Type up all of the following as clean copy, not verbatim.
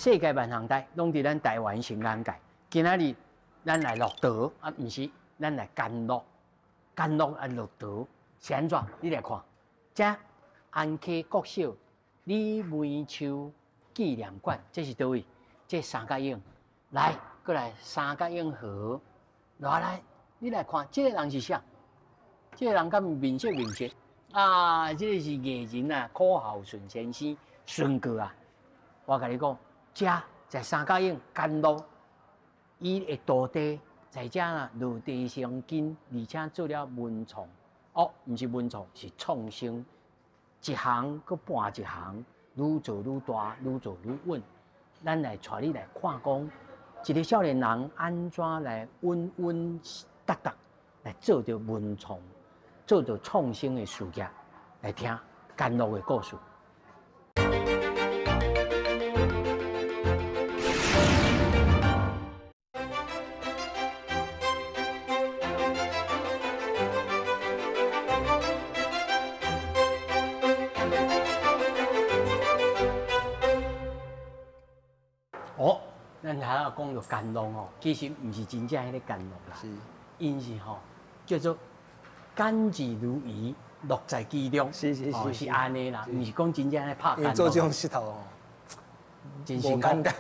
世界万行带拢伫咱台湾成人界。今仔日咱来落桃啊，毋是咱来干乐，干乐啊落桃是安怎？你来看，这安溪国小李梅秋纪念馆，这是倒位？这三角影，来，过来三角影河，来，你来看，这个人是啥？这个人敢面色啊，这个是艺人啊，柯孝顺先生，顺哥啊。我甲你讲，这在三角影干乐，伊的土地在这啦，落地生根，而且做了文创。哦，毋是文创，是创新。一行搁半一行，愈做愈大，愈做愈稳。咱来带你来看讲，一个少年人安怎来稳稳达达来做着文创，做着创新的事业，来听甘露的故事。哦，咱还要讲到甘露哦，其实毋是真正迄个甘露啦，是，因是吼叫做甘之如饴，乐在其中，是安尼啦，毋是讲真正咧拍甘露。做这种石头哦，真是简单。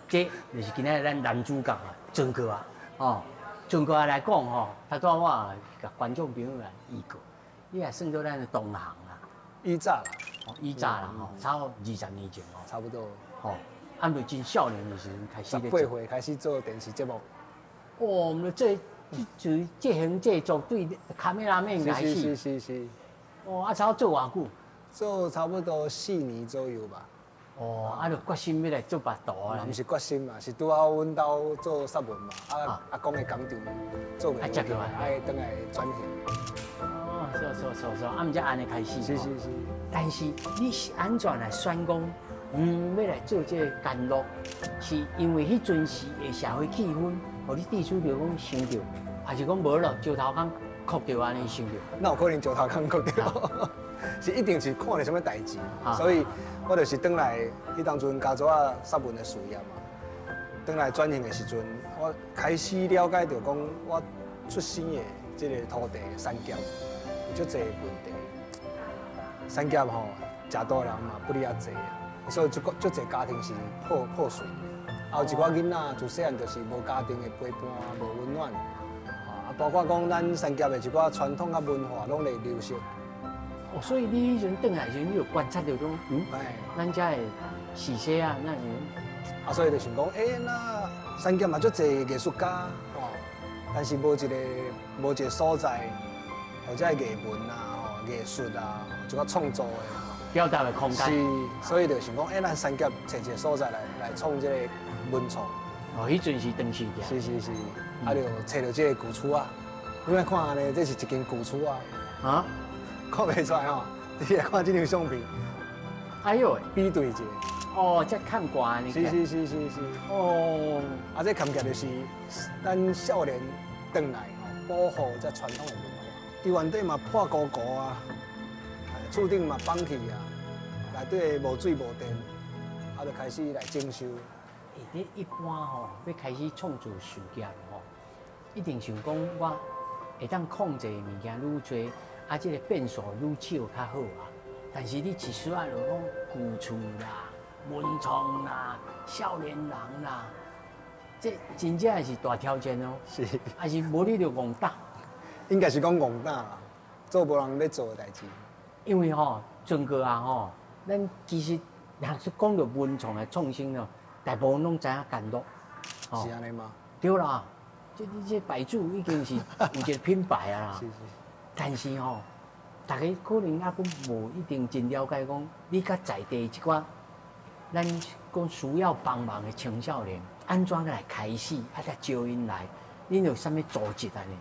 这就是今仔咱男主角啊，尊哥啊，哦，尊哥来讲吼，他拄我甲观众朋友来预告，你也算做咱的同行啦，以早啦，以早啦吼，差不多20年前哦，差不多，吼。按照真少年的时候开始18岁开始做电视节目。哦，我们这行这组对卡梅拉妹开始。是。哦，啊，差不多做偌久？做差不多4年左右吧。哦，啊，就决心要来做白道啊。毋是决心嘛，是拄好阮兜做萨文嘛，阿公的工厂做袂落去，爱转来转型。哦，是，啊，毋则安尼开始。是。但是你是安怎来选讲？要来做这个甘露，是因为迄阵时的社会气氛，互你地主就讲想到，还是讲无咯？石头坑哭到安尼想到？那有可能石头坑哭到，是一定是看到什么代志，所以我就是转来，迄当阵家族啊萨文的事业嘛，转来转型的时阵，我开始了解到讲我出生的这个土地产业有足侪问题，产业吼食多人嘛不哩啊济啊。所以足侪家庭是破碎，还有一寡囡仔自细汉就是无家庭的陪伴，无温暖，啊，包括讲咱产业的一寡传统甲文化拢会流失。哦，所以你迄阵转来时，你就观察到讲，咱遮的时势啊，那啊，所以就想讲，那产业嘛足侪艺术家，但是无一个所在，或者艺文啊、艺术啊，一寡创作的。表达的空间是，所以就想讲，咱产业找一个所在来创这个文创。哦，迄阵是当时的。是，啊，就找到这个古厝啊。你来看呢，这是一间古厝啊。啊？看袂出来吼，你来看这张相片。哎呦，比对一下。哦，这看惯你。是。哦。啊，这看起来就是咱少年转来保护这传统的文化。伊原底嘛破古啊。厝顶嘛放弃啊，内底无水无电，啊，就开始来整修。你一般吼，要开始创造事业吼，一定想讲我会当控制物件愈多，啊，这个变数愈少较好啊。但是你只需要就讲古厝啦、文创啦、少年人啦，这真正是大挑战哦。是，还是无你就戆打？应该是讲戆打啦，做无人要做的代志。因为吼，尊哥啊吼，咱其实若是讲到文创的创新咯，大部分拢知影甘露。是安尼吗？对啦，这牌子已经是有一个品牌啊啦。是。但是吼，大家可能也佫无一定真了解讲，你甲在地一寡，咱讲需要帮忙的青少年，安怎来开始，啊，来招因来，恁有啥物组织安尼？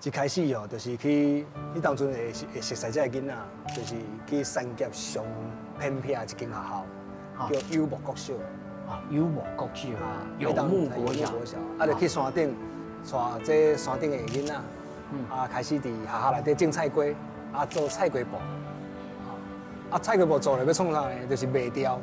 一开始哦，就是去，你当阵会熟悉这个囡仔，就是去产业上偏僻一间学校，叫幽默国小。啊，幽默国小啊，游牧国小。啊，就去山顶，带这山顶的囡仔，啊，开始伫学校内底种菜瓜，啊，做菜瓜布。啊，菜瓜布做了要创啥呢？就是卖雕。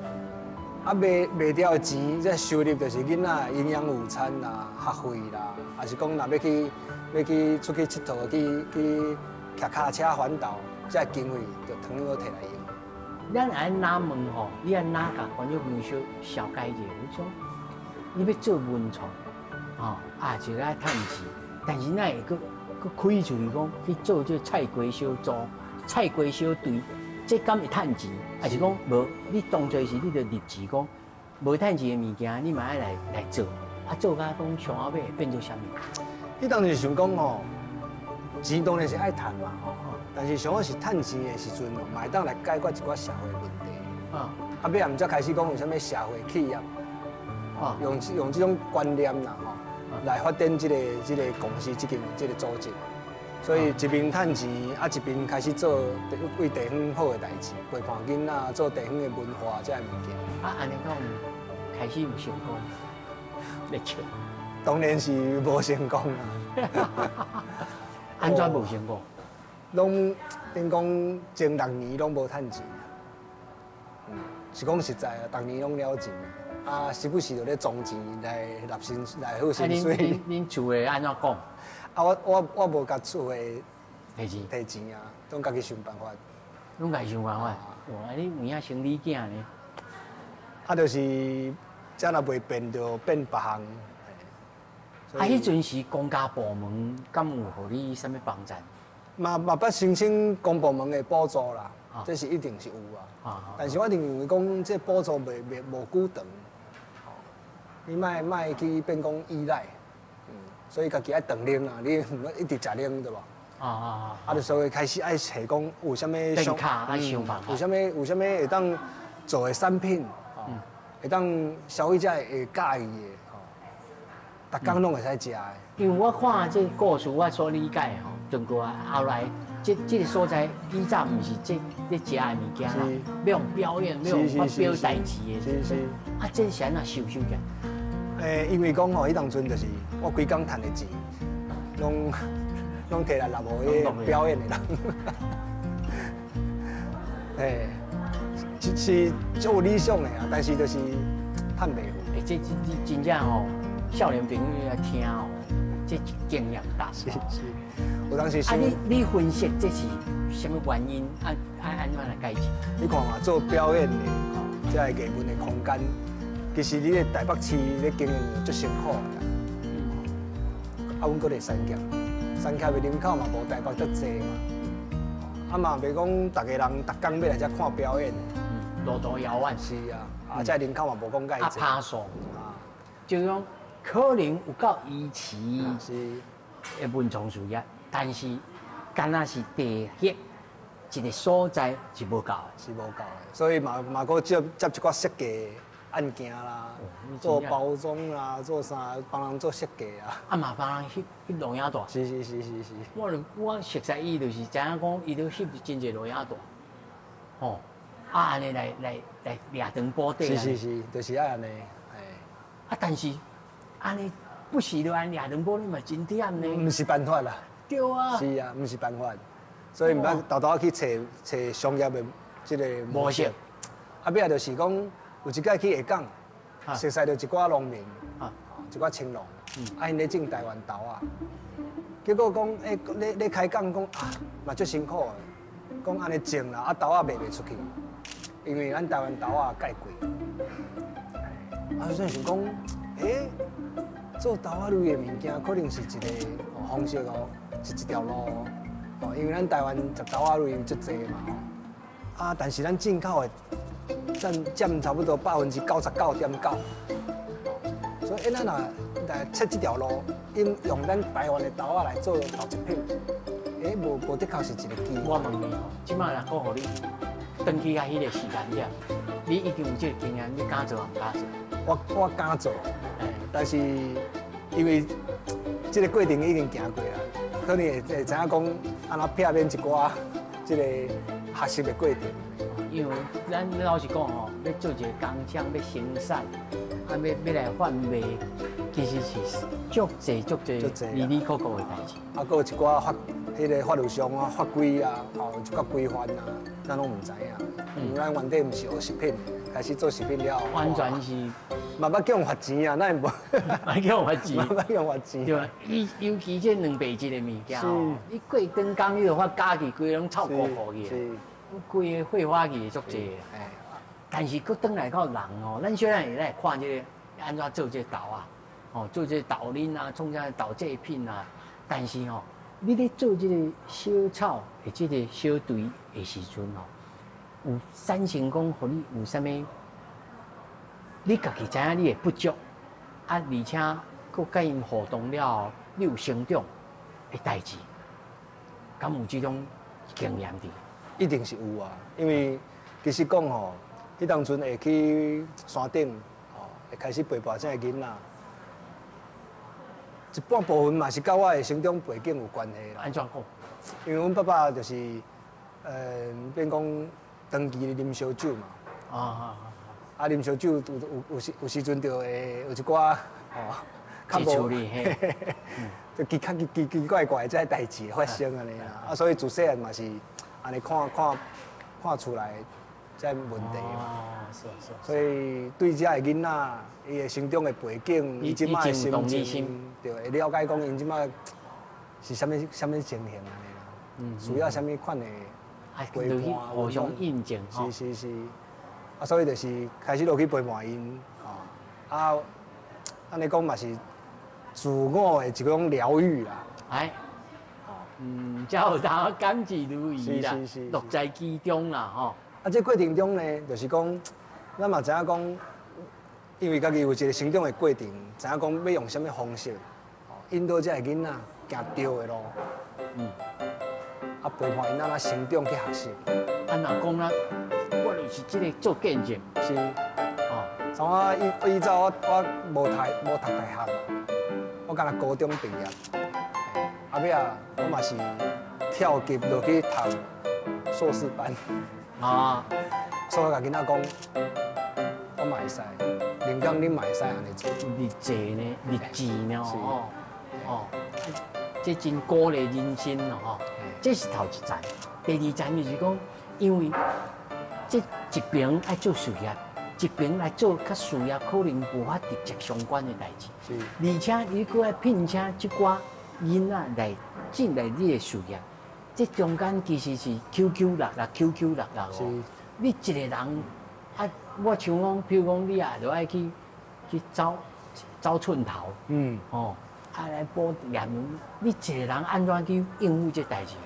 啊卖掉的钱，这收入就是囡仔营养午餐啦、学费啦，还是讲若要去出去佚佗去骑脚车环岛，这经费就通通摕来用。咱安哪问吼，你安哪甲观众朋友小解解？你说你要做文创，就爱趁钱，但是那会佫开出去讲去做这菜龟小组、菜龟小队，这敢会趁钱？还是讲无？你当作是你着立志讲，无趁钱的物件，你嘛爱来做，做甲讲上后尾会变做啥物？你当时想讲吼，钱当然是爱趁嘛吼，但是上好是趁钱的时阵，嘛会当来解决一寡社会问题。尾也毋则开始讲有啥物社会企业，用这种观念啦吼，来发展这个公司这个组织。所以一边趁钱，一边开始做为地方好的代志，陪伴囡仔，做地方的文化这物件。安尼讲开始有成功，咧笑。当然是无成功啊！安怎无成功？拢等讲前6年拢无趁钱，是讲实在啊，逐年拢了钱，时不时就咧装钱来纳薪来好薪水。恁厝的安怎讲？我无甲厝的提钱啊，拢家己想办法。拢家己想办法。哇，你有影生理囝呢？就是这若袂变，就变别项。迄阵时公家部门敢有互你啥物帮助？嘛捌申请公部门的补助啦，这是一定是有啊。但是我认为讲这补助无久长，你莫去变讲依赖，所以家己爱长零啊，你唔要一直食零对吧？就所以开始爱找讲有啥物有啥物会当做的产品，会当消费者会介意的。逐工拢会使食的，因为我看这故事，我所理解吼，中国后来这个所在以早唔是这咧食的物件啦，要用表演，要用发表代志的，是。这是安怎收起来？因为讲吼，迄当阵就是我规工赚的钱，拢摕来纳互迄表演的人，是做理想的啊，但是就是赚袂好。这真正吼。少年朋友来听哦，这是经验大事。是，有当时想。你分析这是什么原因？安怎来解释？你看嘛，做表演的吼，这个艺文的空间，其实你咧台北市咧经营足辛苦的。阮搁咧三峡的人口嘛无台北足济嘛，嘛袂讲大家人逐工要来遮看表演。路途遥远。是啊，这人口嘛无讲介济。拍数就讲。可能有够支持的文创事业，但是敢若是地迄一个所在是无够的，是无够的。所以嘛搁接一寡设计案件啦，做包装啦，做啥帮人做设计啊。嘛帮人翕录影带。是。我熟悉伊就是知影讲，伊都翕真侪录影带。安尼来掠长补底。是，就是爱安尼。但是。安尼不是就安掠长补，你嘛真忝呢。唔是办法啦。对啊。是啊，唔是办法。所以唔捌偷偷去找商业的这个模式。尾就是讲有一届去下港，熟悉到一寡农民，一寡青农，因咧种台湾豆啊。结果讲，咧开讲讲嘛足辛苦的，讲安尼种啦，豆啊卖袂出去，因为咱台湾豆啊介贵。所以想讲，做豆仔类的物件，可能是一个方式哦，是一条路哦。因为咱台湾食豆仔类足济嘛，但是咱进口的占差不多99.9%。所以咱若来切这条路，用咱台湾的豆仔来做豆制品，无的确是一个机会。我问你哦，即摆若讲互你，登记啊迄个时间点，你已经有这个经验，你敢做唔敢做？我敢做，但是因为这个过程已经行过啦，可能会知影讲安怎避免一寡这个学习的过程。因为咱老实讲吼，要做一个工厂要生产，要来贩卖，其实是足济离离可可的代志。还有一寡迄个法律上啊、法规啊，一寡规范啊，咱拢唔知影。因为咱原底唔是学食品，开始做食品了，完全是嘛捌叫人罚钱啊，那也无，买叫我钱，嘛捌叫人罚钱。对吧？尤其这2倍1的物件哦，你过灯工你就发加去，规拢臭糊糊去，规个废话去足济。但是佫转来到人哦，咱小人会来看这个安怎做这豆啊，哦，做这豆奶啊，创啥豆制品啊。但是哦，你咧做这个小炒的这个小队的时阵哦，有产生讲，互你有啥物？你家己知影你的不足，而且佫甲因互动了，你有成长的代志，敢有这种经验伫？一定是有啊，因为其实讲吼，迄当阵会去山顶，吼，会开始陪伴这个囡仔，一半部分嘛是甲我的成长背景有关系啦。安怎讲？因为阮爸爸就是，变讲长期啉烧酒嘛。啊，啉烧酒有时阵就会有一寡吼，较无理嘿，就奇奇怪怪这代志发生安尼啦。啊，所以自细汉嘛是安尼看出来这问题嘛。是。所以对这个囡仔，伊的成长的背景，伊即摆的心情，对，会了解讲因即摆是啥物情形安尼啦。需要啥物款的陪伴，互相印证。是。啊，所以就是开始落去陪伴因，啊，安尼讲嘛是自我的一种疗愈啦。才有当甘之如饴啦，乐在其中啦，吼。啊，这过程中呢，就是讲，咱嘛知影讲，因为家己有一个成长的过程，知影讲要用什么方式，引导这个囡仔行对的路，啊，陪伴因仔成长去学习。啊，若讲啦。我就是这个做见证，是，像我以前我无读大学，我敢若高中毕业，后尾啊，我嘛是跳级落去读硕士班，所以我甲囡仔讲，我嘛会使，林刚你嘛会使安尼做，日济呢，日志呢，这真鼓励人心咯，吼，这是头一站，第二站就是讲，因为。这一边爱做事业，一边来做甲事业可能无法直接相关的代志。是，而且你佫爱聘请一寡囡仔来进来你的事业，这中间其实是 QQ 六是，你一个人啊，我像讲，比如讲你啊，就爱去找寸头，来补业务，你一个人安怎去应付这代志？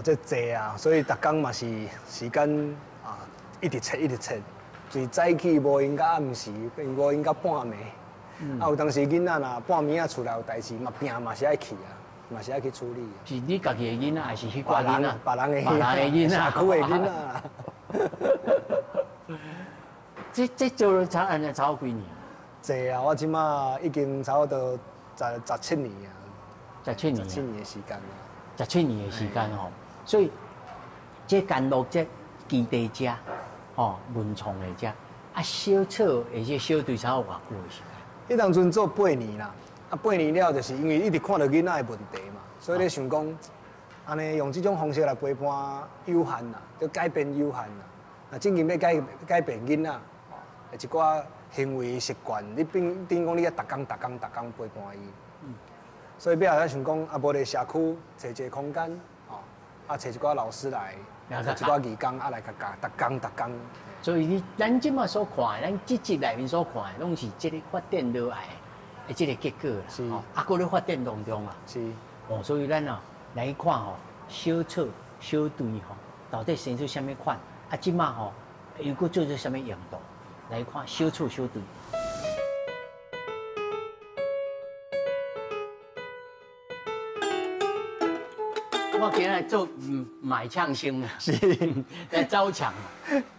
这济啊，所以逐工嘛是时间。一直切，从早起无闲到暗时，无闲到半暝。有当时囡仔若半暝出来有代志，嘛是爱去啊，嘛是爱去处理。是你家己的囡仔，还是迄寡囡仔？别人的囡仔，社区的囡仔。这做了差几年？济啊，我即马已经差不多17年啊。17年的时间啊。17年的时间吼，所以这甘露这基地遮。文创的遮，小炒而且小队才有偌久的时间。迄当阵做8年啦，8年了，就是因为一直看到囡仔的问题嘛，所以咧想讲，安尼用这种方式来陪伴有限啦，要改变有限啦。正经要改变囡仔，一寡行为习惯，你等于讲你要逐工陪伴伊。所以尾后想讲，无咧社区找一个空间，找一寡老师来。一寡义工来逐工，所以咱即马所看，咱积极内面所看，拢是这个发展落来的这个结果啦。是，搁咧发展当中啊。是，所以咱来看小炒小队到底生出什么款？即马又搁做出什么样度？来看小炒小队。我今日来做买唱星啊，是来招抢嘛。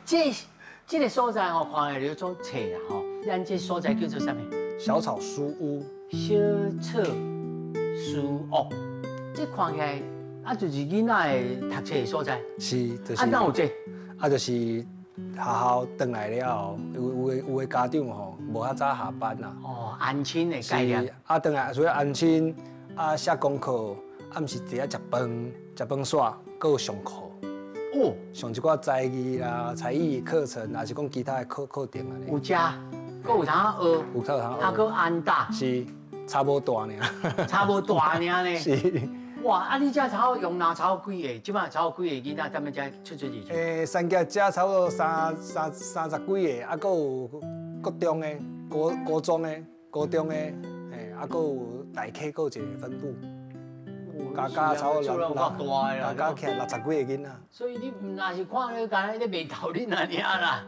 这个所在看下就做册啦咱这所在叫做啥物？小草书屋。小草书屋，这看起来就是囡仔的读册的所在。是，就是。哪有这？就是学校回来了，有的家长无遐早下班啦。安亲的概念。回来所以安亲写功课。暗时伫遐食饭煞，搁有上课，哦，上一寡才艺啦、才艺课程，还是讲其他的课程安尼。有食，搁有通学，有课堂还搁安大，是差不多大尔。差无大尔呢。是。哇，啊，你遮超用哪超几个？即摆超几个囡仔，踮咧遮出去？三甲遮差不多三十几个，啊，搁有国中的、国中的、高中的，啊，搁有大溪，搁有一个分部。加差不多加起来60几个囡仔。所以你唔那是看咧，干咧卖豆奶那尔啦，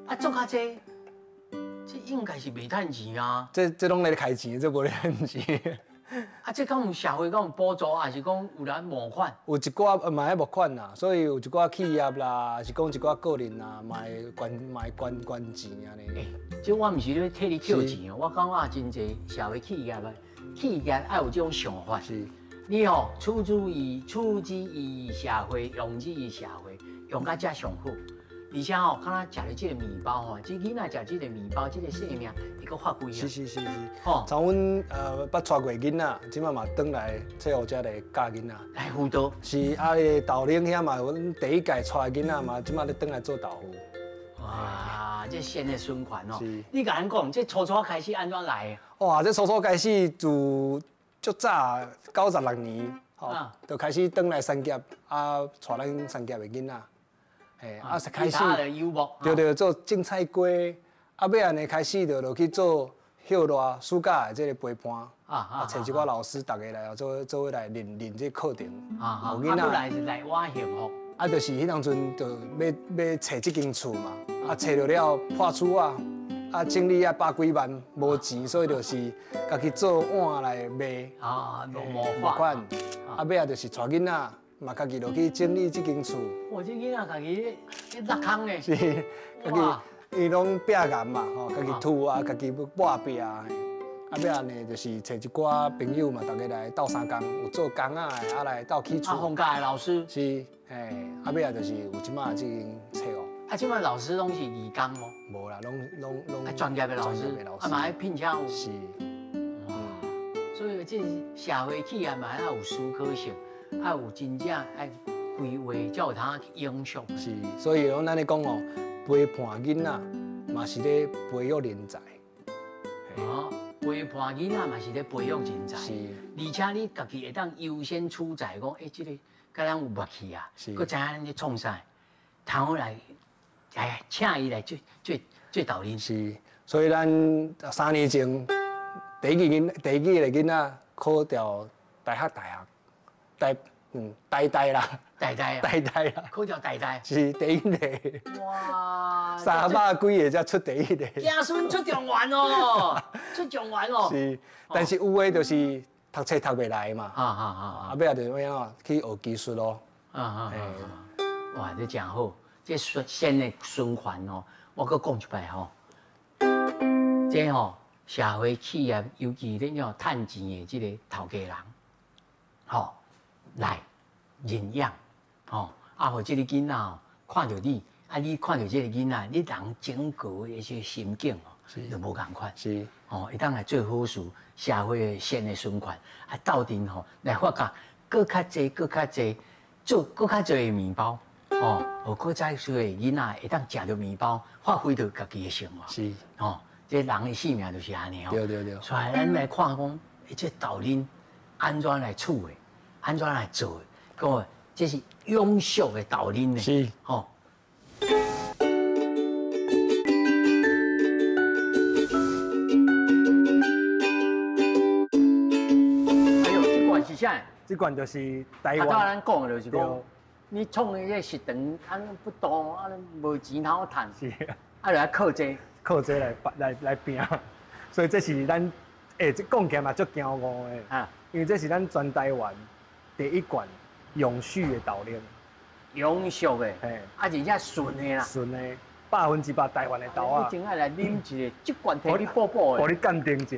啊做较济，这应该是袂趁钱啊。这拢咧开钱，这无咧趁钱。啊，这敢有社会敢有补助，还是讲有人募款？有一寡嘛爱募款啦，所以有一寡企业啦，还是讲一寡个人啦，嘛会捐钱安尼。这我唔是咧替你扣钱哦，我感觉真侪社会企业爱有这种想法。是。你哦，出之于社会，用之于社会，用到遮上好。而且哦，敢若食了这个面包吼，这囡仔食这个面包，这个生命会搁发贵啊。是。吼，像阮捌带过囡仔，即摆嘛转来册学遮来教囡仔。来辅导。是啊，豆奶遐嘛，阮第一届带囡仔嘛，即摆咧转来做豆腐。哇，这善的循环哦。是。你甲咱讲，这初开始安怎来的？哇，这初开始自足早96年，吼，就开始转来三甲啊，带咱三甲的囡仔，啊，开始对做种菜瓜，啊，尾安尼开始就落去做后来暑假的这个陪伴，找一寡老师，大家来做来练这课程，囡仔来我幸福，啊，就是迄当阵就要找这间厝嘛，啊，找到了破厝啊。啊，整理啊100几万，无钱，所以就是家己做碗来卖。无款。啊，尾啊就是带囡仔，嘛家己落去整理这间厝。哇，这囡仔家己咧落坑咧。是，家己伊拢壁岩嘛，吼，家己涂啊，家己抹壁啊。啊，尾啊呢就是找一寡朋友嘛，大家来斗相共，有做工啊的，啊来斗起厝。放假的老师。是，啊尾啊就是有即马这间册哦。啊，即摆老师拢是义工哦。无啦，拢专业的老师，啊嘛爱聘请有。是。哇，所以这社会企业嘛要有思考性，要有真正爱规划，才有通影响。是，所以讲咱咧讲哦，陪伴囡仔嘛是咧培育人才。陪伴囡仔嘛是咧培育人才。是。而且你家己会当优先处在讲，这个甲咱有默契啊，佮知影咱咧创啥，通好来。请伊来做导师。是，所以咱3年前第一个囡仔考掉大学，大啦，考掉大，是第一个。哇！300几个才出第一个。子孙出状元哦，出状元哦。是，但是有的就是读册读袂来嘛。啊，尾啊就怎样去学技术咯。哇，这真好。这善的循环哦，我搁讲一摆吼，这吼社会企业，尤其咧要趁钱的这个头家人，吼来认养，吼啊，或这个囡仔哦，看到你，啊，你看到这个囡仔，你人整个的这心境哦，就无共款，是哦，会当来做好事，社会的善的循环，啊，斗阵吼来发觉，搁较济，做搁较济的面包。哦，有搁再说的囡仔会当食到面包，发挥到家己的生活。是，哦，这人的性命就是安尼哦。对。所以咱来看讲，这导恁安怎来处的，安怎来做的，讲这是永续的导恁呢。是，哦。哎呦，这罐是啥？这罐就是台湾。咱讲的就是讲。你创的这食堂，安不多，安无钱通赚，是，啊，来靠这来拼，所以这是咱这讲起来嘛足骄傲的，啊，因为这是咱全台湾第一罐永续的豆奶，永续的，啊，而且纯的啦，纯的100%台湾的豆啊，你真爱来啉一个，这罐摕你补补的，互你鉴定一下，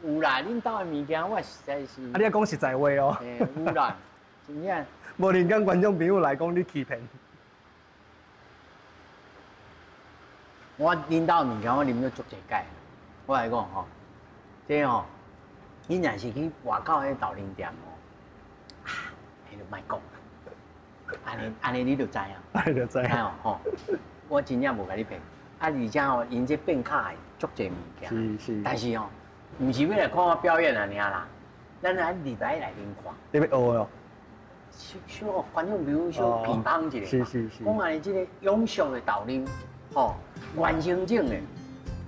有啦，恁兜的物件我实在是，啊，你要讲实在话哦，有啦，真正。无人讲观众朋友来讲，你欺骗。我恁兜物件，我啉咗足一届。我来讲吼，这吼，你若是去外口迄豆奶店吼，啊，你就莫讲。安尼你就知啊，安尼就知。哦吼，我真正无甲你骗，而且吼，因这变卡的足侪物件，是。但是吼，唔是要来看我表演安尼啦，咱来礼拜来恁看。你要学哦？小观众比如小乒乓一个，是。讲安尼这个永续的豆奶，哦，原生种的，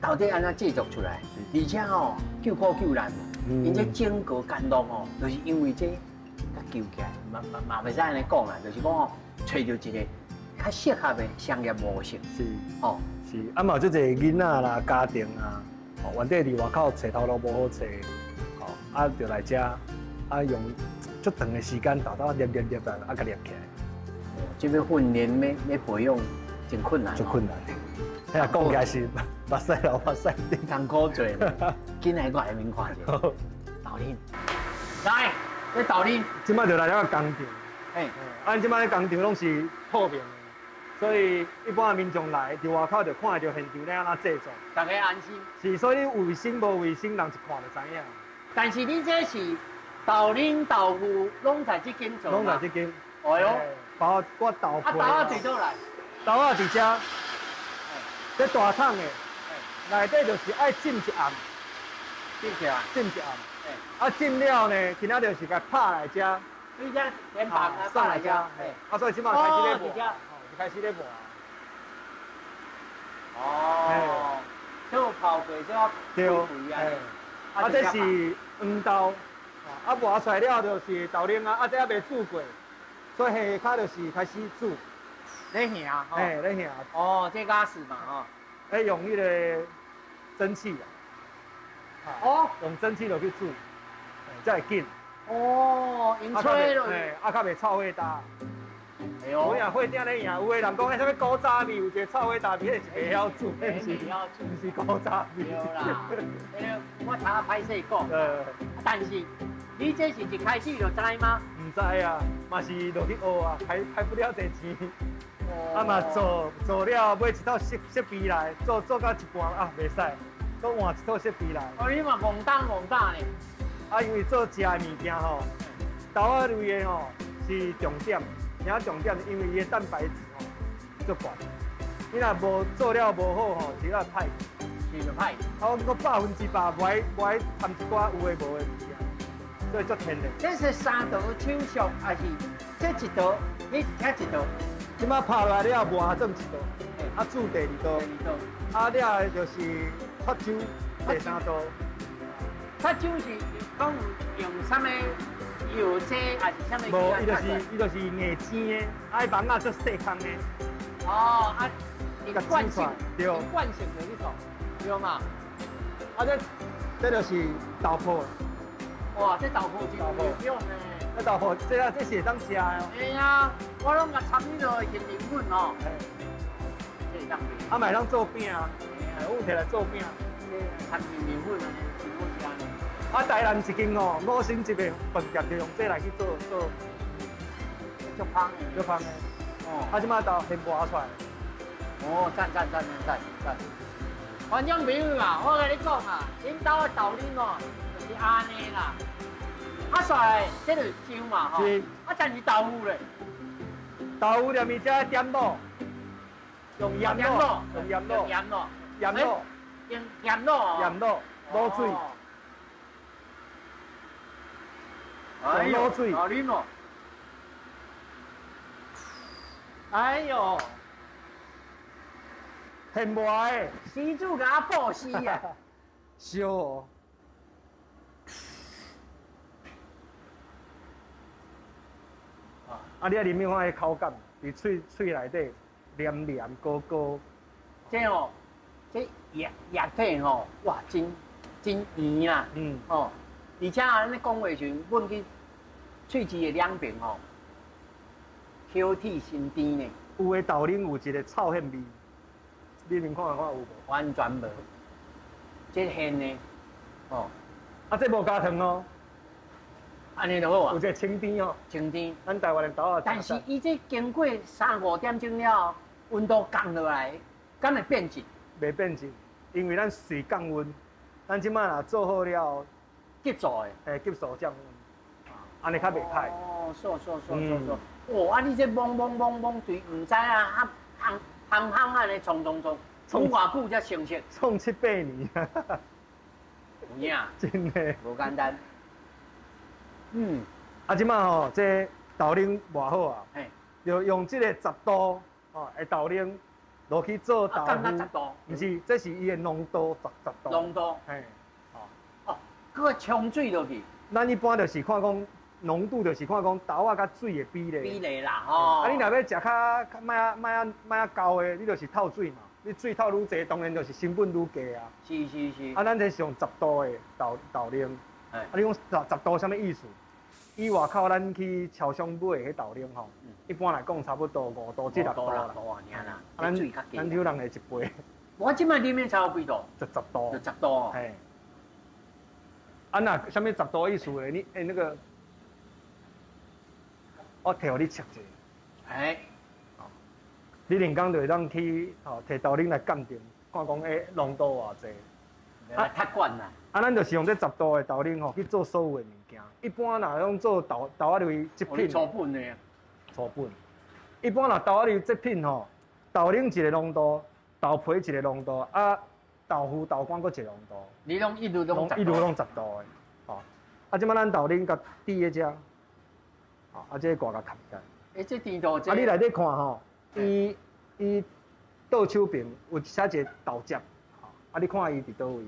到底安怎制作出来？而且吼，救苦救难，因这整个干落吼，就是因为这。甲救起来，嘛袂使安尼讲啦，就是讲哦，找到一个较适合的商业模式。是，哦，是。啊嘛，即个囡仔啦、家庭啊，哦，原底伫外口找头路无好找，哦，啊，就来遮，啊，用足长的时间，豆捏啊，啊，甲捏起来。这要训练，要培养，真困难。足困难。哎呀，讲起来是目屎流目屎滴，艰苦做，紧来我下面看者。豆奶，来。这豆奶，即摆就来了个工厂，咱即摆咧工厂拢是透明的，所以一般民众来伫外口就看得到现场咧安怎制作，大家安心。是，所以卫生无卫生，人一看就知影。但是你这是豆奶、豆腐，拢在这间做。拢在这间。哎呦，包括豆皮。啊，豆啊伫倒来。豆啊伫遮，这大桶的，内底就是爱浸一暗。浸一暗。浸一暗。啊，浸了呢，今仔就是甲拍来遮，你遮连拍拍来遮，啊，所以即摆开始咧磨，就开始咧磨。哦，就泡过就要对，啊，这是黄豆，啊磨出来了就是豆奶啊，这还未煮过，所以下骹就是开始煮。咧下，咧下。哦，这加湿嘛，哦。用迄个蒸汽啊，哦，用蒸汽落去煮。才会紧哦，用吹落，啊，较袂臭火焦。哎呦，我若火顶咧赢，有的人讲迄什么古早味，有一个臭火焦，迄个是袂晓煮，毋是古早味。对啦，我头下歹势讲，但是你这是一开始就知吗？唔知啊，嘛是落去学啊，开不了侪钱。啊嘛做了买一套设备来，做到一半啊袂使，搁换一套设备来。哦，你嘛戆打呢？啊，因为做食的物件吼，豆仔类的吼是重点，而重点是因为伊的蛋白质吼足悬。你若无做了无好吼，是要歹，是就歹。啊，我100%无爱掺一寡有诶无诶物件，所以足天然。这是三道手续，还是这一道？你听一道？即摆拍落来了磨做一道，啊煮第二道，啊了就是发酒第三道。发酒是讲用啥物油煎还是啥物？无，伊就是硬煎的，啊，网啊做细空的。哦，啊，惯性，对，惯性的迄种，对嘛？啊，这就是豆腐。哇，这豆腐真有用呢。这豆腐，这是会当食的哦。哎呀，我拢甲掺迄落咸米粉哦。这会当。啊，买当做饼啊，我摕来做饼。掺咸米粉安尼。啊，台南一间哦，5星级的饭店就用这来去做，足香的。哦，啊，即摆豆现磨出来。哦，赞！观众朋友啊，我甲你讲啊，恁兜的豆奶哦，就是安尼啦。啊，帅，这就是酒嘛吼。是。啊，但是豆腐咧。豆腐连面遮点卤，用盐卤，用盐卤，卤水。卤水，好啉哦！哎呦，现磨的，施主甲我报死啊！烧哦。啊，你啊啉看迄口感，伫喙内底黏膏膏。这哦，这液体吼，哇，真圆啦。哦。而且啊，咱咧讲话时，阮去喙齿的两边吼，口体心甜呢。有诶豆奶有一个臭馅味，你闻看有无？完全无，这馅呢，哦，啊，这无加糖哦，安尼就好啊。有一个清甜哦，清甜。咱台湾的豆啊。但是伊这经过3、5点钟了，温度降落来，敢会变质？袂变质，因为咱水降温，咱即摆若做好了。急速的，急速降温，安尼较袂歹。哦，说，哦，啊，你这懵对，唔知啊，行安尼冲，冲偌久才成熟？冲7、8年。有影，真的。无简单。嗯。啊，即摆吼，这豆奶偌好啊，就用这个10度哦的豆奶落去做豆腐。10度？唔是，这是伊的浓度10度。浓度。嘿。哦，佮冲水落去。咱一般就是看讲浓度，就是看讲豆仔甲水的比例。比例啦，吼。啊，你若要食较卖高的，你就是透水嘛。你水透愈济，当然就是成本愈低啊。是。啊，咱这是用10度的豆奶。啊，你讲10度什么意思？以外口咱去超商买的迄豆奶吼，一般来讲差不多5度至6度啦。咱少人的一杯。我即摆里面超几度？就10度。就10度。嘿。啊，那什么10度意思嘞？你那个，我替你测者。哎。你连工就会当去吼，摕豆奶来鉴定，看讲浓度偌济。啊，太管啦。啊，咱就是用这10度的豆奶吼去做所有的物件。一般若用做豆仔类制品，粗本的。粗本。一般若豆仔类制品吼，豆奶一个浓度，豆皮一个浓度，啊，豆腐、豆干搁一个浓度。你拢一路拢10度的，吼。啊，即摆咱豆奶甲滴喺遮，吼，啊，这挂甲盖起。这甜度这。啊，你内底看吼，伊倒手边有写一个豆汁，吼，啊，你看伊伫倒位。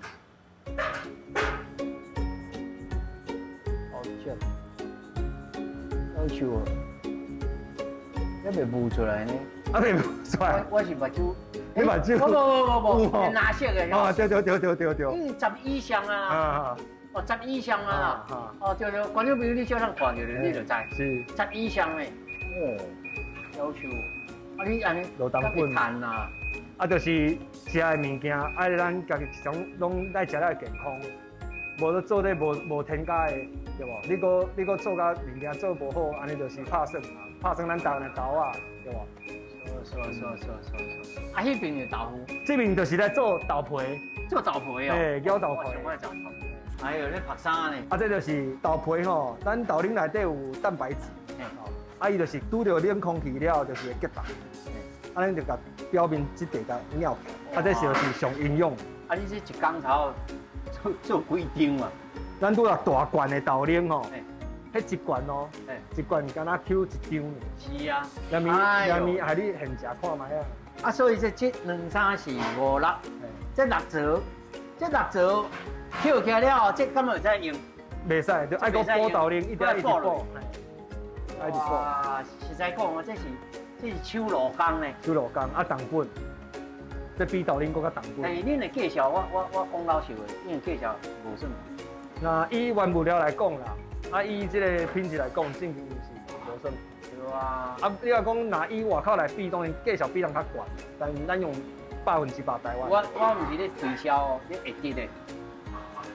好笑啊！还袂冒出来呢？还袂冒出来？我是目睭。你目睭？不，蓝色的。哦，对。10以上啊！哦，10以上啊！哦，对，观众朋友你小人看着你就知。是。10以上的。哦，要求。啊，你安尼落当本谈啊？啊，就是食的物件，爱咱家己种拢爱食了健康。无咧做咧无添加的，对无？你搁做甲物件做无好，安尼就是拍算嘛，拍算咱台湾的豆仔，对无？说。啊，迄边的豆腐？这边就是来做豆皮。做豆皮哦。嘿，咬豆皮。还有咧拍衫呢。啊，这就是豆皮吼，咱豆奶内底有蛋白质，啊，伊就是拄着冷空气了，就是会结冻。啊，咱就甲表面即块甲咬起，啊，这就是上营养。啊，你这一工头做几张啊？咱拄啊大罐的豆奶吼，迄一罐哦，一罐敢若 Q 一张。是啊。两面害你现食看卖啊。啊，所以这2、3、4、5、6，这6折，跳起来了，这根本会使用。袂使，就爱个补豆奶，一定要一直补。哇，实在讲哦，这是手路工呢。手路工啊，重本。这比豆奶更较重本。但是恁的介绍，我讲老实话，恁的介绍无算。那以原物料来讲啦，啊以这个品质来讲，正经是无算。对啊。啊，你若讲拿以外口来比，当然介绍比人较悬，但咱用100%台湾。我唔是咧推销哦，咧会得的。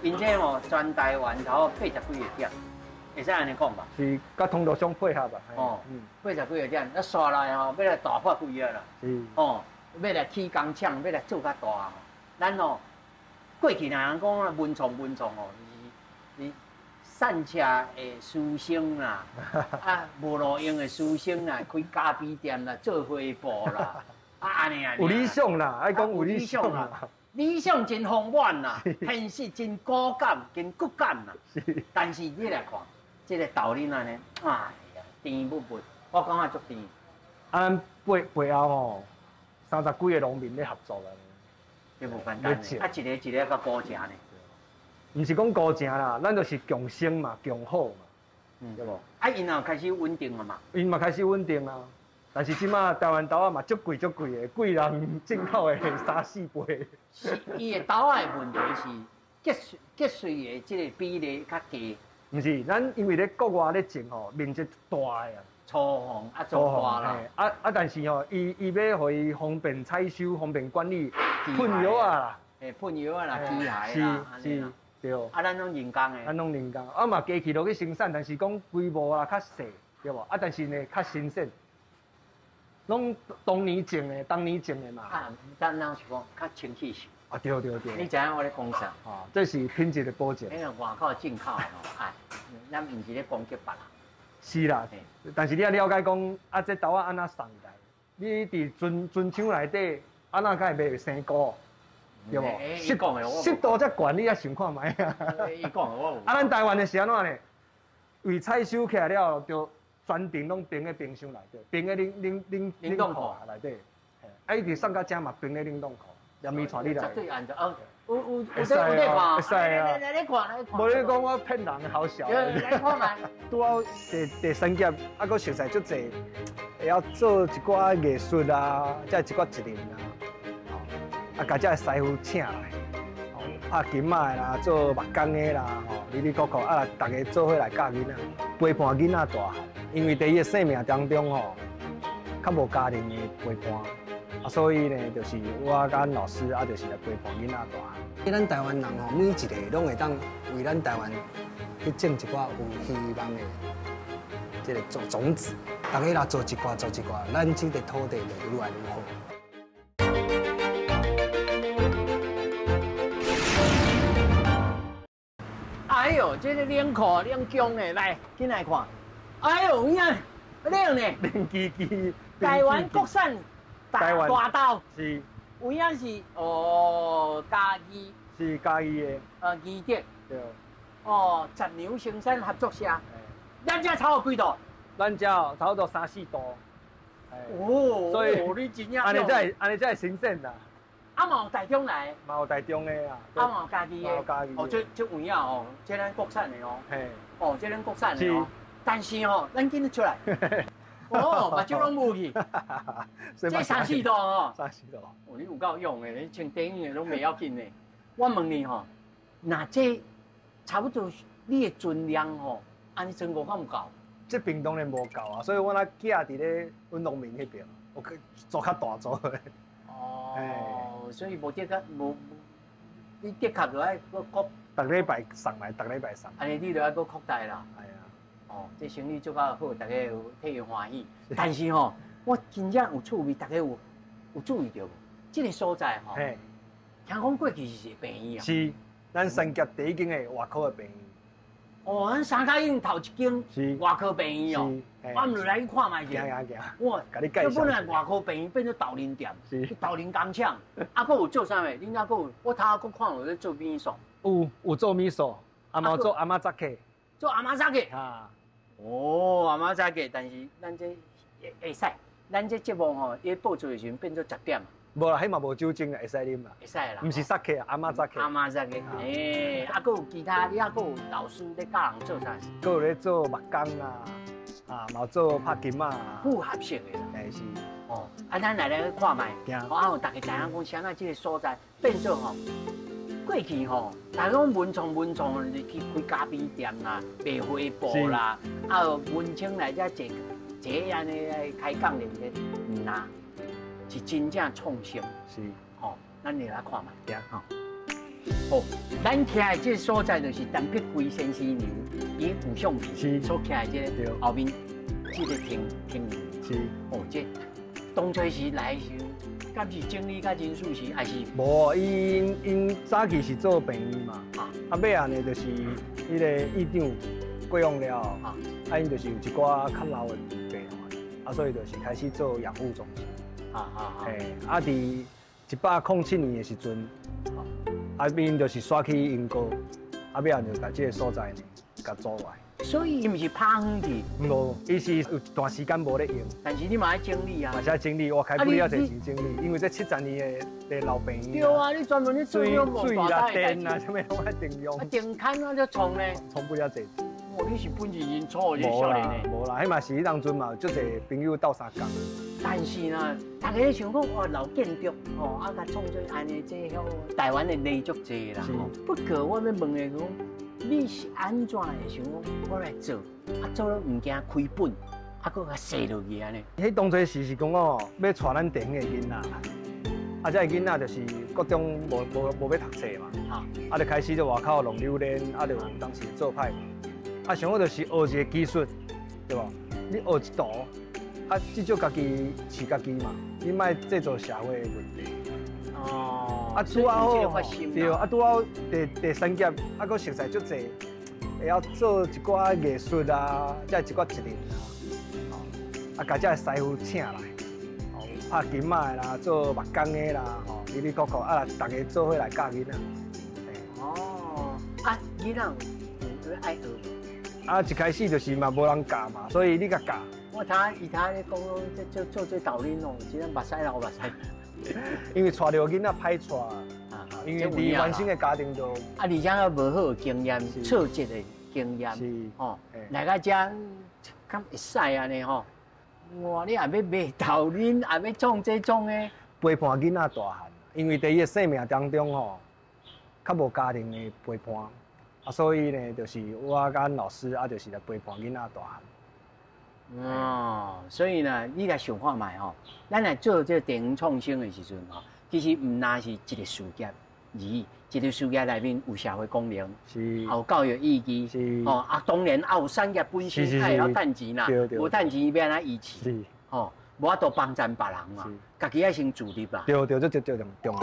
因这哦，全台湾头80几个点，会使安尼讲吧？是甲通路商配合吧？哦，80几个点，那刷来吼，要来大发规啊啦。是。哦，要来起工厂，要来做较大哦。咱哦，过去若人讲啊，文创哦，是散车的书生啦，啊，无路用的书生啦，开咖啡店啦，做花布啦，啊安尼。有理想啦，爱讲有理想啦。理想真丰满啦，现实真骨感、真骨感啦。但是你来看，这个豆奶安尼，哎呀，甜不不，我感觉足甜。啊，咱背后吼，30几个农民咧合作啦。这无简单的，啊，一个较高价呢。唔是讲高价啦，咱就是共生嘛，共好嘛，对无？啊，因也开始稳定了嘛。因嘛开始稳定啊。但是即马台湾豆仔嘛足贵的，贵人进口的3、4倍。是，伊的豆仔的问题是结穗的这个比例较低。唔是，咱因为咧国外咧种吼，面积大的啊，粗放啊，做大啦。但是吼，伊要互伊方便采收、方便管理，喷药啊啦，喷药啊啦，机械啦，是，对。啊，咱拢人工的。咱拢人工，啊嘛机器落去生产，但是讲规模啊较细，对无？啊，但是呢较新鲜。拢当年种的嘛。啊，咱是讲较清气性。啊，对。你知影我咧讲啥？这是品质的保证。迄个外口进口吼，哎，咱毋是咧攻击别人，是啦，但是你要了解讲，啊，这豆仔安怎送来？你伫樽箱内底，安怎才会袂生菇？对无？湿度才悬，你也想看卖啊？伊讲我。啊，咱台湾的是安怎呢？为采收起来了，就全程拢冰在冰箱内底，冰在冷冻库内底。啊，一直送到遮嘛，冰在冷冻库，连米带你来。绝对按照有在看，会使啊，来看。无你讲我骗人好笑。来看嘛。拄好第三届，啊，佫熟悉足济，会晓做一寡艺术啊，再一寡职人啊，啊，甲遮师傅请来，拍金马的啦，做木工的啦，哩哩扣扣啊，大家做伙来教囡仔，陪伴囡仔大汉。因为在伊的生命当中较无家庭的陪伴。啊，所以呢，就是我甲老师啊，就是来陪伴囡仔大汉。咱台湾人每一个拢会当为咱台湾去种一寡有希望的这个种子，大家来做一寡，咱这个土地就愈来愈好。哎呦，这个冷酷冷姜的，来进来看。哎呦，你看冷呢，冷叽叽。台湾国产。大豆是，有影是家己是家己的，基地对，十牛生产合作社，咱遮超过几度？咱遮差不多3、4度，所以你真正安尼才会新鲜啦。啊，嘛有台中来，嘛有台中的啊，嘛有家己的，这有影这咱国产的嘿，这咱国产的但是咱见得出来。目睭拢雾去，这3、4度3、4度，你有够用的，你穿短的拢袂要紧的。我问你那这差不多你的存量安尼存5够唔够？这边当然无够啊，所以我那囝伫咧阮农民迄边，我去做较大做的。所以无得个无，你的确就爱搁。逐礼拜送来，逐礼拜送。安尼你就爱搁扩大啦。这生意做较好，大家有替伊欢喜。但是我真正有趣味，大家有注意到无？这个所在听讲过去是便宜啊。是，咱三甲第一间的外口的便宜。咱三甲已经头一间是外口便宜哦。我唔来去看卖去。行。哇，甲你介绍。这本来外口便宜变做豆奶店，豆奶工厂。佫有做啥物？恁遐佫有？我头佫看有咧做米线。有做米线，啊嘛做阿妈扎客。做阿妈扎客啊。阿妈扎客，但是咱这会使，咱这节目伊播出的时阵变做10点。无啦，迄嘛无酒精啦，会使啉啦。会使啦。唔是扎客，阿妈扎客。阿妈扎客，佫有其他，你佫有老师咧教人做啥事？佫有咧做木工啦，嘛做拍金啊。复合式的啦。是。咱来看卖。有大家知影讲，啥这个所在变做过去大家讲文创就去开咖啡店啦、卖花布啦，文青来遮坐安尼来开讲的唔啦，是真正创新。是，咱来看卖。咱徛的这所在就是陈碧贵先生牛，伊古橡皮所徛的这后面这个亭。是。这当初时来时。敢是经理甲人事是还是？无，因早期是做便宜嘛，尾啊呢就是迄个议长过用了，因就是有一寡较老的病患，所以就是开始做养护中心。伫107年的时阵，因就是刷去英国，尾啊就把这个所在呢，甲租来。所以伊毋是拍远去，无，伊是有段时间无咧用。但是你嘛爱整理啊，嘛是爱整理，我开不了侪钱整理，因为这70年的老病院。对啊，你专门咧做水啦、电啊，什么拢爱定用。电焊啊，就冲咧，冲不了侪钱。你是本事真错，你少年的。无啦，迄嘛是迄当阵嘛，足侪朋友斗相共。但是呢，大家想讲老建筑甲创做安尼这台湾的例足济啦。不过我要问的讲。你是安怎会想讲我来做，做了唔惊亏本，佫甲踅落去安尼？迄当初是讲要带咱弟兄的囡仔，这个囡仔就是各种无要读册嘛，就开始在外口弄榴莲，就当时做派，想要就是学一个技术，对吧？你学一道，至少家己饲家己嘛，你莫制造社会的问题。拄好，对，拄好第三届，佫熟悉足济，会晓做一寡艺术啊，再一寡职人啊，啊，甲这师傅请来，哦，拍金马的啦，做木工的啦，吼，里里扣扣啊，大家做伙来教囡仔。哦，啊，囡仔有爱学。啊，一开始就是嘛无人教嘛，所以你甲教。我你讲做这导恁哦，真正目屎流目屎。因为带着囡仔歹带啊，因为离原生的家庭就啊，而且还无好的经验，挫折的经验，哦，来到这敢会使安尼吼。哇，你也要卖导恁，也要创这种的陪伴囡仔大汉，因为在伊的生命当中吼，较无家庭的陪伴，啊，所以呢，就是我甲老师啊，就是来陪伴囡仔大汉。哦，所以呢，你来想看卖吼，咱来做这电影创新的时阵吼，其实唔单是一个事业，而一个事业内面有社会功能，是，有教育意义，是，哦啊，当然也有产业本身，还要赚钱啦，无赚钱要安怎维持？是，哦，无法度帮衬别人嘛，家己要先自立啦。对，这重要。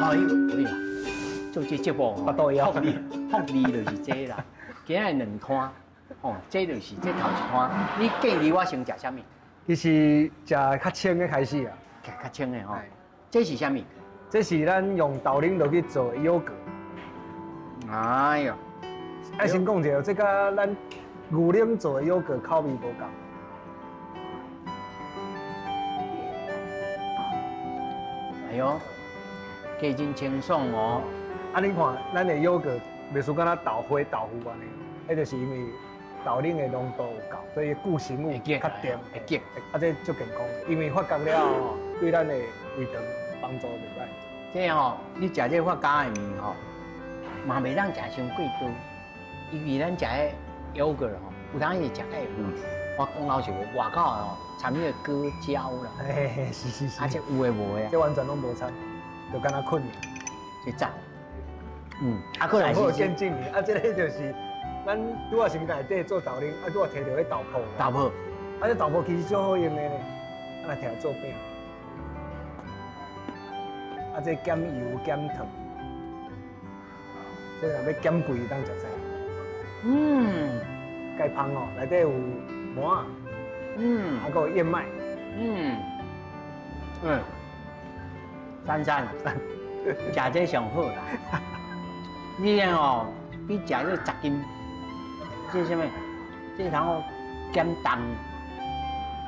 哎呀，做这节目巴肚枵，福利就是这啦。今日2摊，哦，这就是这头一摊。你建议我先食啥物？其实食较清的开始啊，较清的吼。这是啥物？这是咱用豆奶落去做的优格。哎呦，爱先讲一下，这甲咱牛奶做的优格口味无同。哎呦，加真清爽哦。啊，你看，咱的优格袂输敢若豆花、豆腐安尼，迄就是因为豆奶的浓度有够，所以固形物较甜，会结。啊，这足健康，因为发酵了吼，对咱的胃肠帮助袂歹。这吼，你食这发酵的面吼，嘛袂当食伤过多，因为咱食的优格吼，有当是食个我讲老实话，外口吼掺迄个果胶啦，嘿，是，啊，这有诶无诶啊，这完全拢无掺，就敢若困尔，这赞。啊，过来是见证啊，这个就是咱拄啊先内底做豆奶，啊拄啊摕到迄豆泡，啊这豆泡其实足好用的呢，啊来摕来做饼，啊这减油减糖，所以若要减肥当食菜。钙芳哦，内底有膜啊，还有燕麦，珊，食这上好啦。你咧哦，比食这10斤，这什么？这然后减重，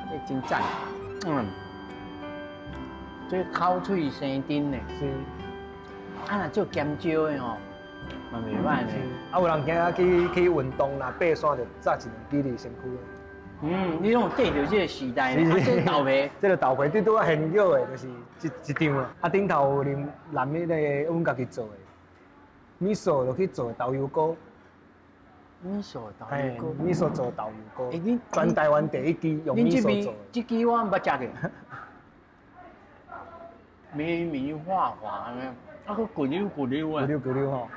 这真赞。这口水生津呢。是。啊，若做减少的吼，嘛袂歹呢。啊，有人今仔去运动啦，爬山就早1、2公里身躯。你拢缀着这个时代呢。这豆皮，这个豆皮对拄啊现有的，就是一张啊。啊，顶头有淋迄个阮家己做的。米索落去做豆油糕，米索豆油糕，米索做豆油糕，全台湾第一支用米索做的。这支我毋捌食过，绵绵滑滑呢，啊个滚溜啊，滚溜吼。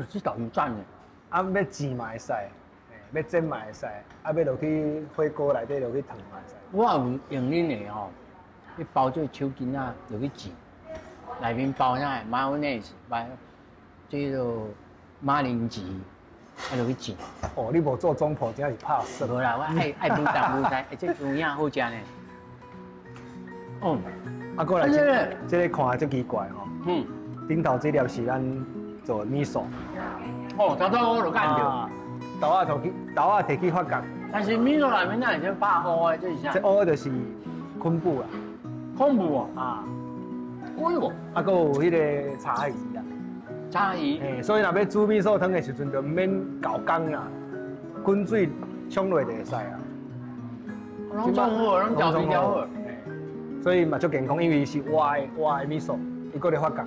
这豆油赞呢，啊要煎嘛会使，要蒸嘛会使，啊要落去火锅内底落去烫嘛会使。我有用恁的吼，去包做手巾啊，落去煎，内面包啥？mayonnaise，这个马铃薯，啊落去煎。哦，你无做中铺，真是拍死。无啦，我爱不当不知，这有影好食呢。啊过来这个看足奇怪吼。顶头这粒是咱做米索。早早我就干着。豆仔摕去发酵。但是米索内面那是拍乌的，这是啥？这乌就是昆布啦。昆布啊。哎呦。啊，搁有迄个茶鱼啦。茶鱼，所以若要煮米索汤的时阵，就免搞工啦，滚水冲落就会使啊。拢做好，拢调味调好。所以嘛足健康，因为是活的米索，伊搁咧发酵。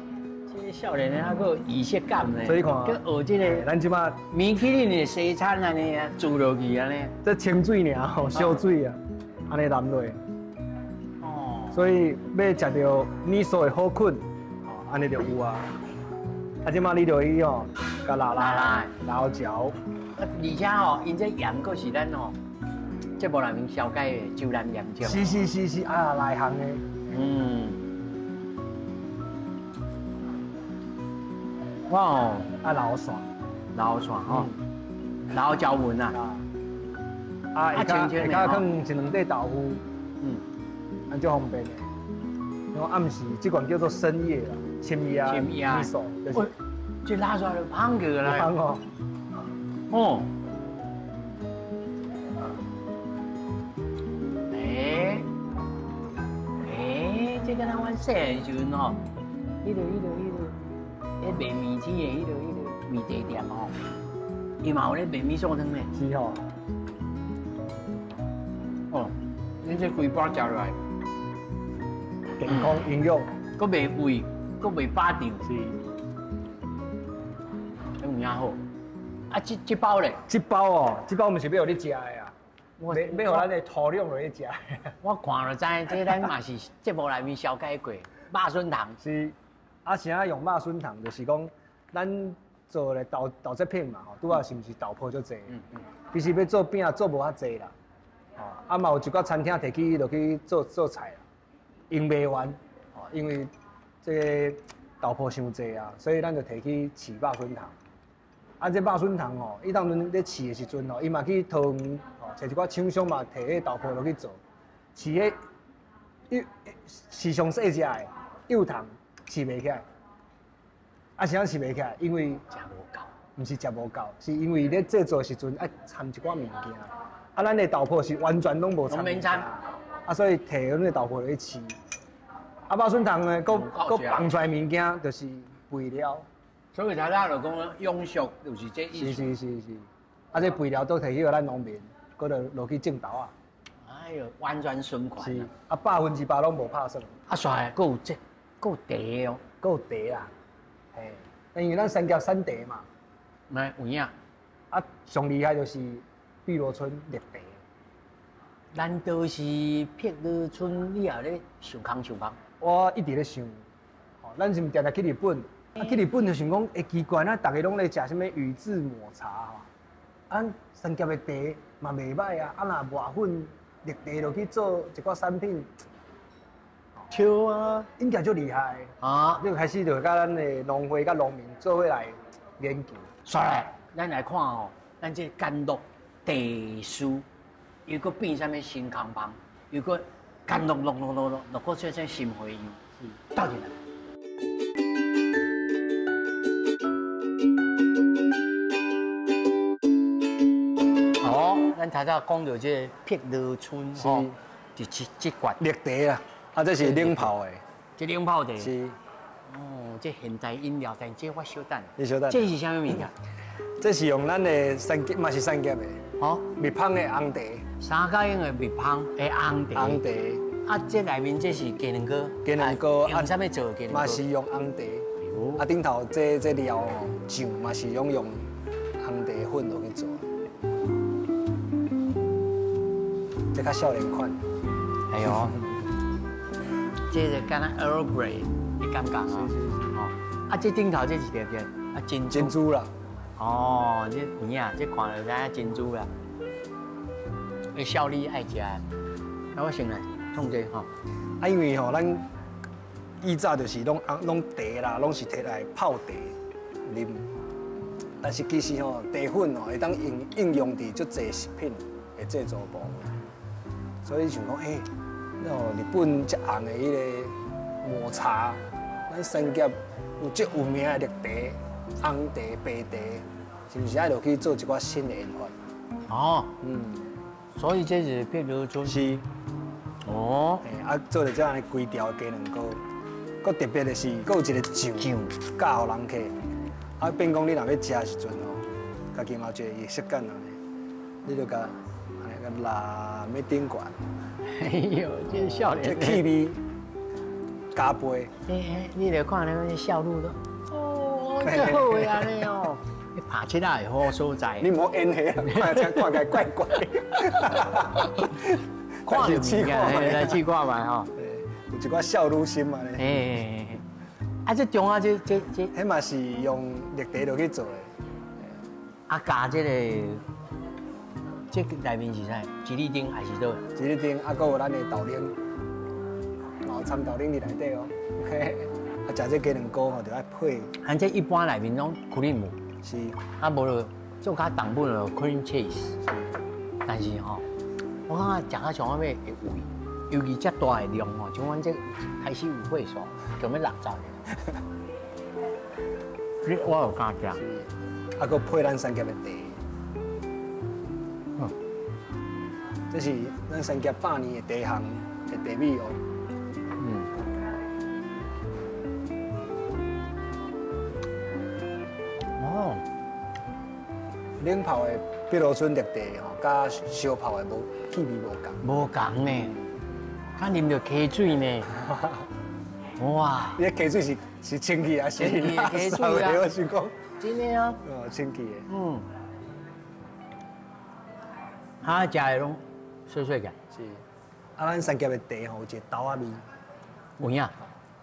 这少年的还搁仪式感呢。所以看，搁学这个，咱即马米其林的西餐安尼啊，煮落去安尼。这清水尔吼，烧水啊，安尼淋落。所以要食到米索的好菌，安尼就有啊。啊，即马你就伊哦，甲拉老椒。而且吼，因这盐阁是咱吼，这无内面小解的椒南盐酱。是啊，内行的。哇，啊老蒜，老蒜吼，老椒文啊，下骹放一两块豆腐，安就方便的。然后暗时这款叫做深夜啦，深夜米线，就是。这拉出来就香起来。香哦。哦。这个咱阮细个时阵吼，迄卖面体的迄个面地店吼，伊嘛有咧卖米线汤咧。是吼。哦，你这规包食落来，健康营养，佮袂胃，佮袂饱胀。是。有影好。啊，这包咧？这包哦，这包毋是要互你食的啊。要互咱的土壤落去食。我看就知，这咱嘛是节目内面小解过，肉笋汤是。啊，啥用肉笋汤，就是讲咱做咧豆制品嘛，吼，拄啊是毋是豆粕足济？其实要做饼做无遐济啦。哦，啊嘛有一寡餐厅摕去落去做菜啦，用袂完，哦，因为这个豆粕伤济啊，所以咱就摕去饲肉笋汤。啊，这肉笋汤哦，伊当阵咧饲的时阵哦，伊嘛去桃园哦，找一寡厂商嘛，摕迄豆粕落去做，饲迄是上细只的幼虫饲袂起来。啊，啥饲袂起来？因为食无够，毋是食无够，是因为咧制作时阵爱掺一寡物件。啊，咱的豆粕是完全拢无掺。免掺。啊，所以摕阮的豆粕落去饲。啊，肉笋汤呢，佫放出来物件就是肥料。所以头仔就讲永续就是这意思。是。啊，这肥料都摕去互咱农民，佫就落去种豆啊。哎呦，完全循环。是，啊100%拢无拍算。啊，煞佫有这，佫有茶哦，佫有茶啦。嘿，因为咱三甲产茶嘛。没有影。啊，上厉害就是碧螺春绿茶。咱都是碧螺春，你也咧想空？我一直咧想，哦，咱是毋定定去日本？啊，去日本就想讲，会奇怪啊，大家拢咧食什么宇治抹茶吼，啊，三甲的茶嘛袂歹啊，啊，若磨粉绿茶落去做一寡产品，超啊，应该足厉害啊！你开始就甲咱的农会、甲农民做伙来研究。煞来，咱来看哦，咱这甘露茶树，又搁变啥物新康棒，又搁甘露落搁做这新花样，倒进来。咱头早讲到这碧螺春吼，就这罐绿茶啊，啊这是冷泡的，这冷泡茶是。哦，这现代饮料，但这我小等。你小等。这是啥物物件？这是用咱的三级，嘛是三级的。哦。蜜香的红茶。三角用的蜜香的红茶。红茶。啊，这内面这是鸡卵糕。鸡卵糕。用啥物做鸡卵糕？嘛是用红茶。啊，顶头这料哦，酱嘛是用红茶粉落去做。这较少年款，哎呦，这是敢若 Earl Grey 的感觉啊！哦，啊，这顶头这是点点啊珍珠啦。哦，这有影，这看就知影珍珠啦。你少女爱食，那我先来创这吼。啊，因为吼，咱以早就是拢茶啦，拢是摕来泡茶啉。但是其实吼，茶粉吼会当应用伫足济食品的制作部分。所以想讲，日本这红的迄个抹茶，咱三甲有这有名的绿茶、红茶、白茶，是不是爱落去做一寡新的研发？哦，所以这是碧螺春是。哦，做了这样的规条鸡卵糕，佮特别的是，佮有一个酱教互人客，变讲你若要食的时阵哦，家己嘛有一个习惯啊，你就甲。辣要顶悬，哎呦，这少年，这气味加倍。你来看那个笑路都，哦，这好呀你哦，你拍起来好所在。你莫演戏，看起来怪怪。看就试看，来试看卖吼。有一寡少女心嘛咧。啊，这中啊，这，迄嘛是用绿茶落去做的。啊，加这个。这内面是啥？吉利丁还是倒？吉利丁，啊，佮有咱的豆奶，嘛有掺豆奶伫内底哦。OK。食这鸡卵糕吼，就爱配。咱这一般内面拢 cream， 是。啊，无就做较重本就 cream cheese。但是吼，我感觉食到上尾会胃，尤其遮大的量吼，像阮这开始有会所，就要60个。我有敢食。啊，佮配咱三甲的茶。这是咱三甲100年的茶行的茶米哦。哦。冷泡的碧螺春绿茶吼，甲烧泡的气味无共。无共呢，甲啉着溪水呢。哇！你溪水是清气还是垃圾的？我想讲。真的啊。哦，清气的。他食的拢碎碎个。是。啊，咱三甲的茶吼，有一个豆仔味。有影，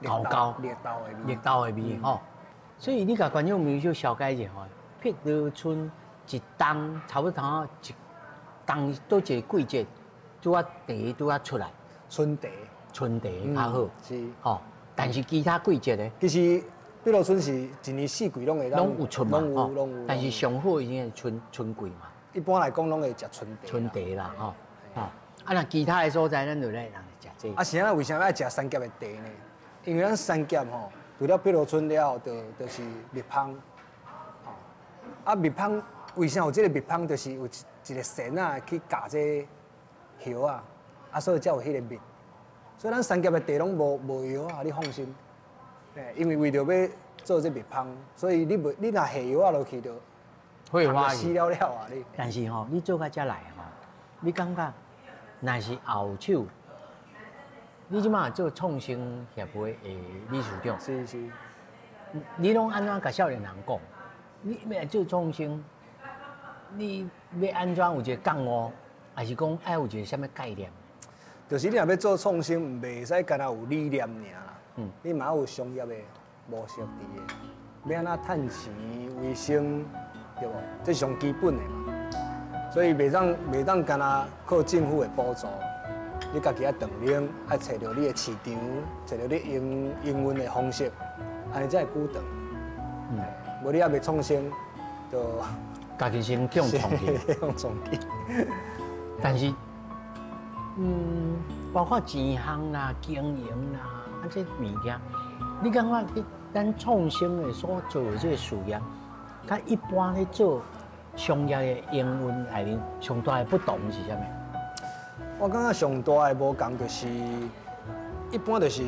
高高。绿豆的味。绿豆的味吼。所以你甲观众朋友小解一下吼，碧螺春一冬差不多一冬倒一个季节，拄啊茶拄啊出来。春茶。春茶较好。是。吼，但是其他季节咧，其实碧螺春是一年四季拢会拢有出嘛，拢有。但是上好已经是春季嘛。一般来讲，拢会食春茶。春茶啦，吼。啊，那其他的所在，咱就来人食这。啊，是啊，为什么爱食三甲的茶呢？因为咱三甲吼，除了碧螺春了后，就是蜜蜂。啊，蜜蜂为啥有这个蜜蜂？就是有一个绳啊去夹这叶啊，啊，所以才有迄个蜜。所以咱三甲的茶拢无药啊，你放心。因为为着要做这蜜蜂，所以你若下药啊落去就会花死了啊你。但是吼，你做到遮来吼，你感觉若是后手，你即马做创新协会的理事长，是。你拢安怎甲少年人讲？你要做创新，你要安怎有一个觉悟，还是讲爱有一个什么概念？就是你若要做创新，袂使干那有理念尔啦。你嘛有商业的模式伫个，要安怎趁钱为生，对无？这是上基本的嘛。所以袂当干那靠政府的补助，你家己要长领，爱找到你的市场，找到你营运的方式，安尼才会久长。无你也袂创新，就家己先用创意，用创意。但是，包括钱项啦、经营啦，啊这物件，你感觉咱创新的所做的这个事业，甲一般咧做商业的营运内面上大的不同是啥物？我感觉上大的无共就是一般就是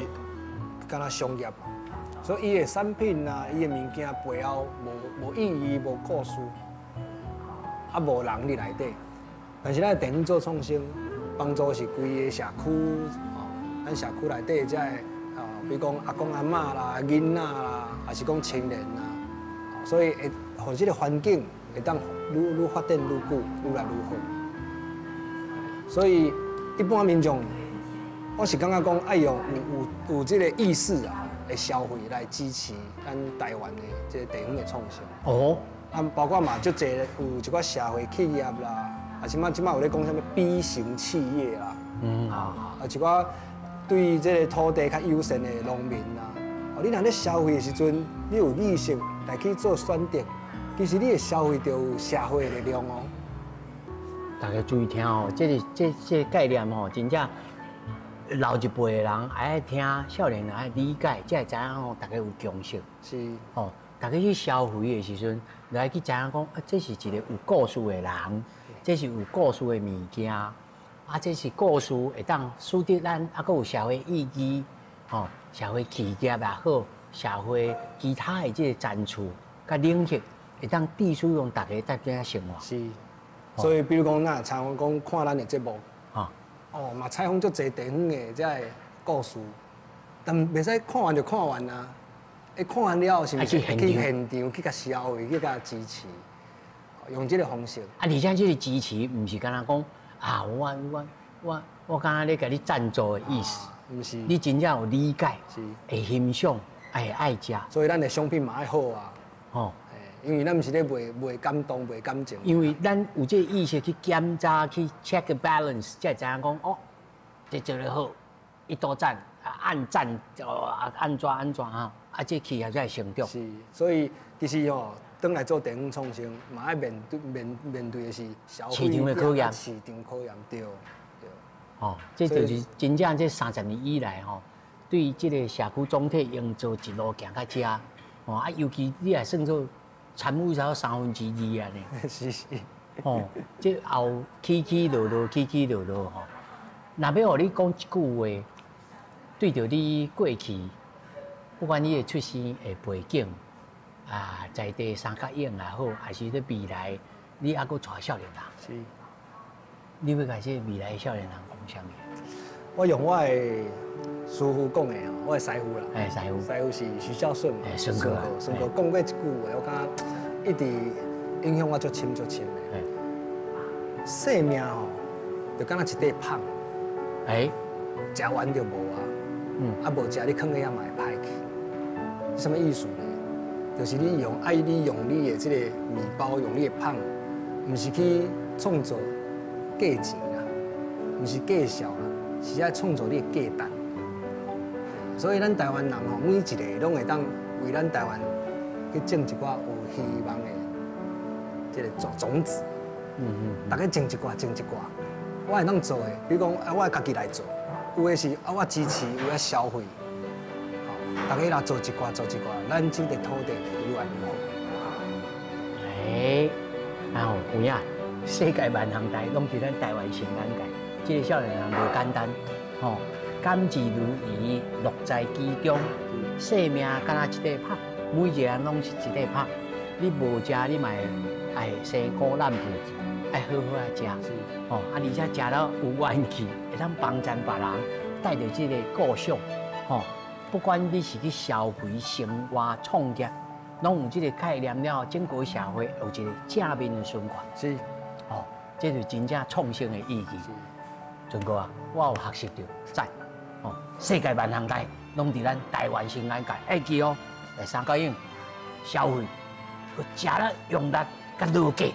干那商业嘛。所以伊的产品啊，伊的物件背后无意义、无故事，啊无人伫内底。但是咱电影做创新，帮助是规个社区，咱社区内底才会比如讲阿公阿嬷啦、囡仔啦，还是讲青年啦，所以会互即个环境会当愈发展愈久、愈来愈好。所以一般民众，我是感觉讲爱用有即个意识啊。的消费来支持咱台湾的这地方的创新。哦，啊，包括嘛，就侪有一寡社会企业啦，啊，即摆有咧讲什么 B 型企业啦，啊，一寡对这个土地较友善的农民啦，哦，你若咧消费的时阵，你有意识来去做选择，其实你的消费就有社会的力量哦。大家注意听哦，这概念哦，真正。老一辈的人爱听，少年人爱理解，才会知影吼，大家有共识。是。哦，大家去消费的时阵，来去知影讲，这是一个有故事的人，这是有故事的物件，啊，这是故事会当使得咱啊，阁有社会意义，哦，社会企业也好，社会其他的这个赞助甲领域，会当必须用大家生活。是。所以，比如讲，咱常讲看咱的节目。哦，嘛采访足侪地方的这故事，但袂使看完就看完啊！看完了后是毋是去现场去甲消费，去甲支持，用这个方式。啊，而且这个支持毋是干那讲啊，我刚刚咧甲你赞助的意思，毋是。你真正有理解，是会欣赏，会爱食。所以咱的商品嘛爱好啊。哦。因为咱毋是咧卖感动、卖感情。因为咱有这个意识去检查、去 check the balance， 才会知影讲哦，这做得好，一多赞，按赞，按怎哈。啊，这企业才会成长。是，所以其实哦，转来做电影创新，嘛要面对的是消费市场的考验，市场考验对。哦，这就是真正这30年以来吼，对这个社区总体营造一路行到这，哦啊，尤其你也算做参与到2/3啊呢。是是。哦，这后起落落吼。若要互你讲一句话，对着你过去，不管你的出身的背景啊，在地三角影也好，还是咧未来你还佫带少年人，是。你要甲这未来的少年人讲啥物？我用我的师傅讲的哦，我的师傅啦，师傅是徐孝顺嘛，顺哥讲过一句话，我感觉一直影响我足深的。生命吼，就敢若一块胖，食完就无啊，啊无食你囥个也嘛会歹去。什么意思呢？就是你用你的这个面包，用你的胖，唔是去创造价钱啦，唔是价销啦，是爱创造你的价值。所以咱台湾人吼，每一个拢会当为咱台湾去种一寡有希望的这个种子。大家种一寡，我会当做的，比如讲我会家己来做，有的是我支持，有的消费，大家来做一寡，咱这个土地越来越好。然后有影，世界万行台拢伫咱台湾成眼界，这个少年人无简单，吼，甘之如饴，乐在其中，生命敢若一块拍，每一个人拢是一块拍，你无食，你嘛会生苦烂皮。爱好好啊食，哦，啊，而且食了有元气，会当帮衬别人，带着这个故乡，哦，不管你是去消费、生活、创业，拢有这个概念了，整个社会有一个正面的循环。是，哦，这就真正创新的意义。俊哥啊，我有学习到，赞，哦，世界万行台拢伫咱台湾成眼界，爱记哦，来三角影消费，佮食了用力，佮落价。